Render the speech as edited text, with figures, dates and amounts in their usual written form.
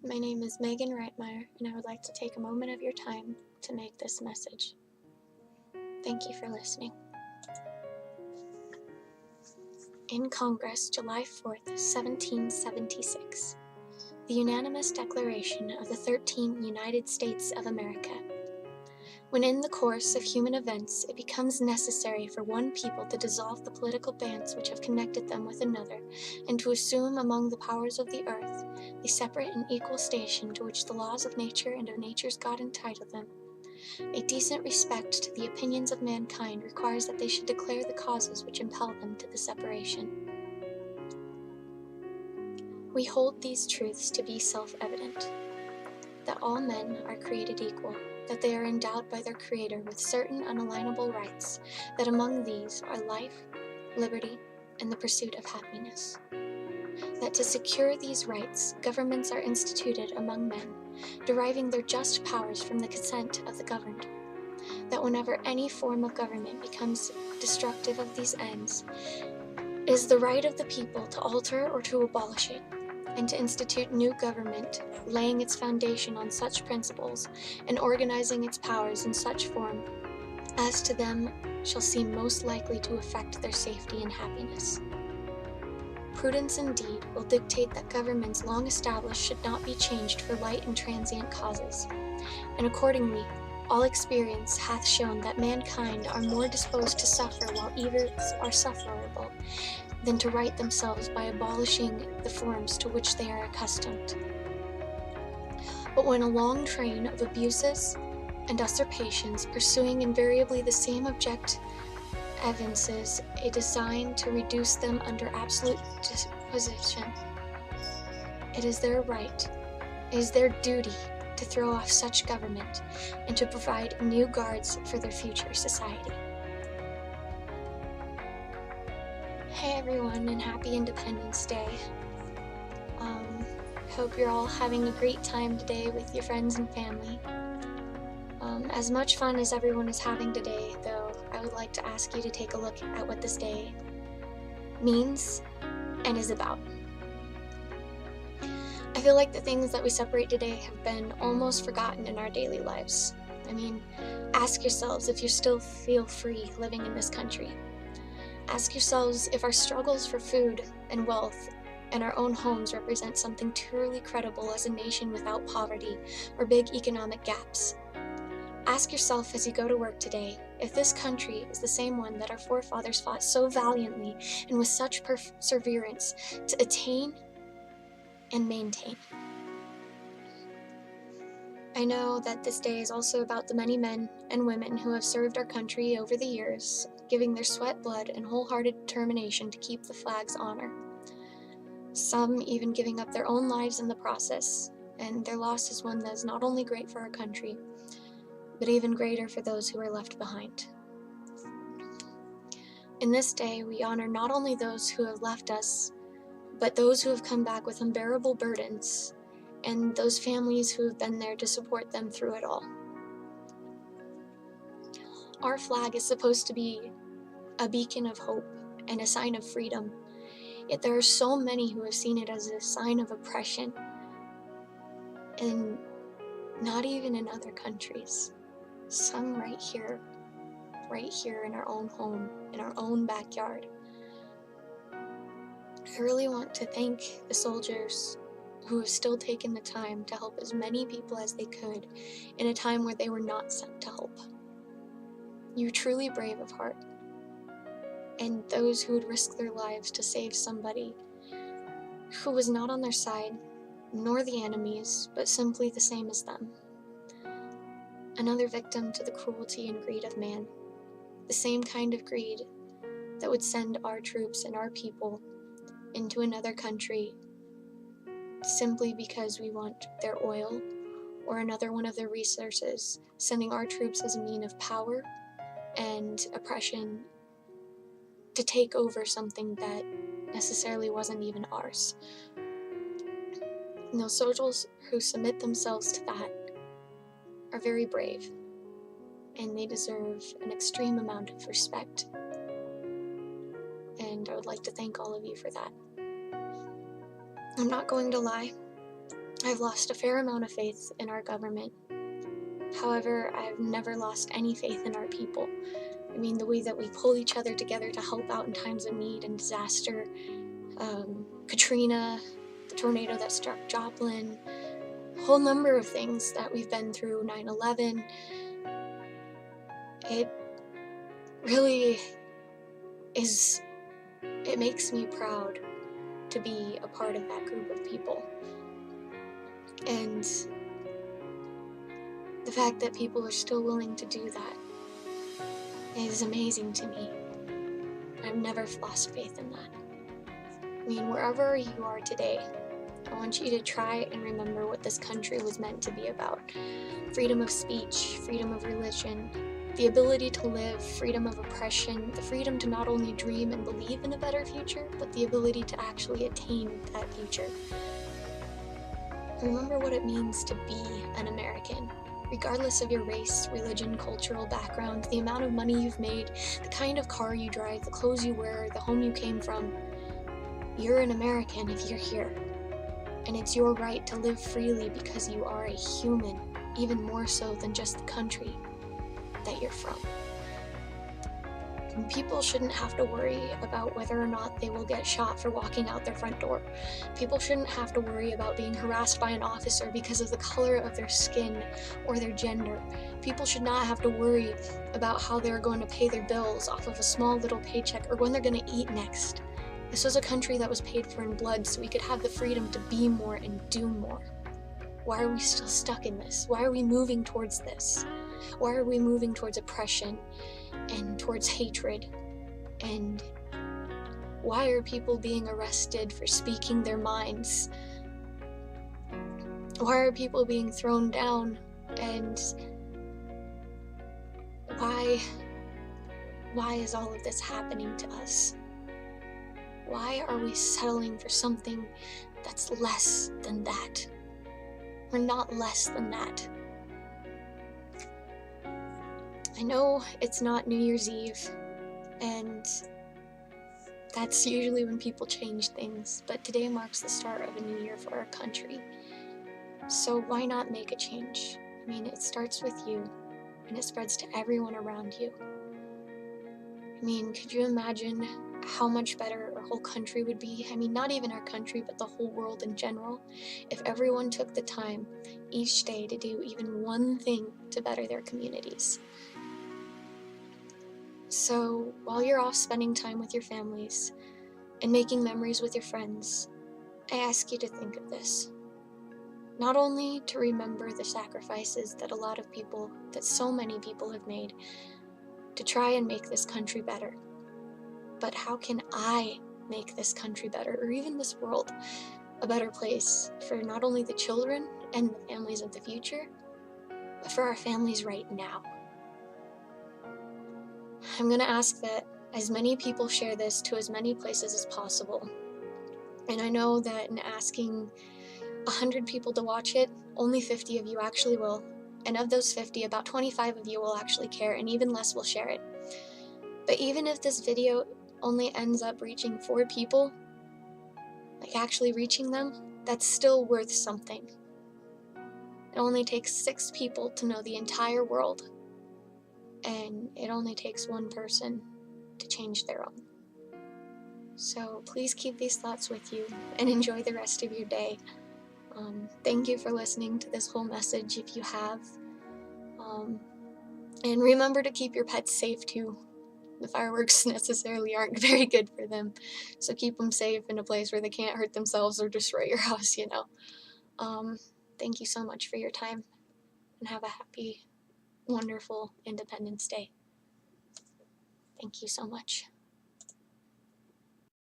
My name is Maegan and I would like to take a moment of your time to make this message. Thank you for listening. In Congress, July 4th, 1776, the unanimous declaration of the 13 United States of America. When in the course of human events it becomes necessary for one people to dissolve the political bands which have connected them with another, and to assume among the powers of the earth the separate and equal station to which the laws of nature and of nature's God entitle them, a decent respect to the opinions of mankind requires that they should declare the causes which impel them to the separation. We hold these truths to be self-evident, that all men are created equal, that they are endowed by their Creator with certain unalienable rights, that among these are life, liberty, and the pursuit of happiness. That to secure these rights, governments are instituted among men, deriving their just powers from the consent of the governed. That whenever any form of government becomes destructive of these ends, it is the right of the people to alter or to abolish it, and to institute new government, laying its foundation on such principles, and organizing its powers in such form as to them shall seem most likely to effect their safety and happiness. Prudence indeed will dictate that governments long established should not be changed for light and transient causes, and accordingly all experience hath shown that mankind are more disposed to suffer while evils are sufferable, than to right themselves by abolishing the forms to which they are accustomed. But when a long train of abuses and usurpations, pursuing invariably the same object, evinces a design to reduce them under absolute disposition, it is their right, it is their duty to throw off such government, and to provide new guards for their future society. Hey everyone, and happy Independence Day. Hope you're all having a great time today with your friends and family. As much fun as everyone is having today, though, I would like to ask you to take a look at what this day means and is about. I feel like the things that we celebrate today have been almost forgotten in our daily lives. I mean, ask yourselves if you still feel free living in this country. Ask yourselves if our struggles for food and wealth and our own homes represent something truly credible as a nation without poverty or big economic gaps. Ask yourself as you go to work today if this country is the same one that our forefathers fought so valiantly and with such perseverance to attain and maintain. I know that this day is also about the many men and women who have served our country over the years, giving their sweat, blood, and wholehearted determination to keep the flag's honor. Some even giving up their own lives in the process, and their loss is one that is not only great for our country, but even greater for those who are left behind. In this day, we honor not only those who have left us, but those who have come back with unbearable burdens, and those families who have been there to support them through it all. Our flag is supposed to be a beacon of hope and a sign of freedom, yet there are so many who have seen it as a sign of oppression, and not even in other countries. Some right here in our own home, in our own backyard. I really want to thank the soldiers who have still taken the time to help as many people as they could in a time where they were not sent to help. You're truly brave of heart, and those who would risk their lives to save somebody who was not on their side, nor the enemies, but simply the same as them. Another victim to the cruelty and greed of man, the same kind of greed that would send our troops and our people into another country simply because we want their oil or another one of their resources, sending our troops as a means of power and oppression to take over something that necessarily wasn't even ours. And those soldiers who submit themselves to that are very brave, and they deserve an extreme amount of respect. And I would like to thank all of you for that. I'm not going to lie, I've lost a fair amount of faith in our government. However, I've never lost any faith in our people. I mean, the way that we pull each other together to help out in times of need and disaster. Katrina, the tornado that struck Joplin, a whole number of things that we've been through, 9/11. It really is, it makes me proud to be a part of that group of people. And the fact that people are still willing to do that is amazing to me. I've never lost faith in that. I mean, wherever you are today, I want you to try and remember what this country was meant to be about. Freedom of speech, freedom of religion, the ability to live, freedom of oppression, the freedom to not only dream and believe in a better future, but the ability to actually attain that future. Remember what it means to be an American. Regardless of your race, religion, cultural background, the amount of money you've made, the kind of car you drive, the clothes you wear, the home you came from, you're an American if you're here. And it's your right to live freely because you are a human, even more so than just the country that you're from. And people shouldn't have to worry about whether or not they will get shot for walking out their front door. People shouldn't have to worry about being harassed by an officer because of the color of their skin or their gender. People should not have to worry about how they're going to pay their bills off of a small little paycheck or when they're going to eat next. This was a country that was paid for in blood so we could have the freedom to be more and do more. Why are we still stuck in this? Why are we moving towards this? Why are we moving towards oppression and towards hatred? And why are people being arrested for speaking their minds? Why are people being thrown down? And why is all of this happening to us? Why are we settling for something that's less than that? We're not less than that. I know it's not New Year's Eve, and that's usually when people change things, but today marks the start of a new year for our country. So why not make a change? I mean, it starts with you, and it spreads to everyone around you. I mean, could you imagine how much better our whole country would be? I mean, not even our country, but the whole world in general, if everyone took the time each day to do even one thing to better their communities. So while you're off spending time with your families and making memories with your friends, I ask you to think of this. Not only to remember the sacrifices that that so many people have made to try and make this country better, but how can I make this country better, or even this world, a better place for not only the children and the families of the future, but for our families right now? I'm going to ask that as many people share this to as many places as possible. And I know that in asking 100 people to watch it, only 50 of you actually will. And of those 50, about 25 of you will actually care, and even less will share it. But even if this video only ends up reaching 4 people, like actually reaching them, that's still worth something. It only takes 6 people to know the entire world, and it only takes 1 person to change their own. So please keep these thoughts with you and enjoy the rest of your day. Thank you for listening to this whole message if you have. And remember to keep your pets safe too. The fireworks necessarily aren't very good for them, so keep them safe in a place where they can't hurt themselves or destroy your house, you know. Thank you so much for your time, and have a happy, wonderful Independence Day. Thank you so much.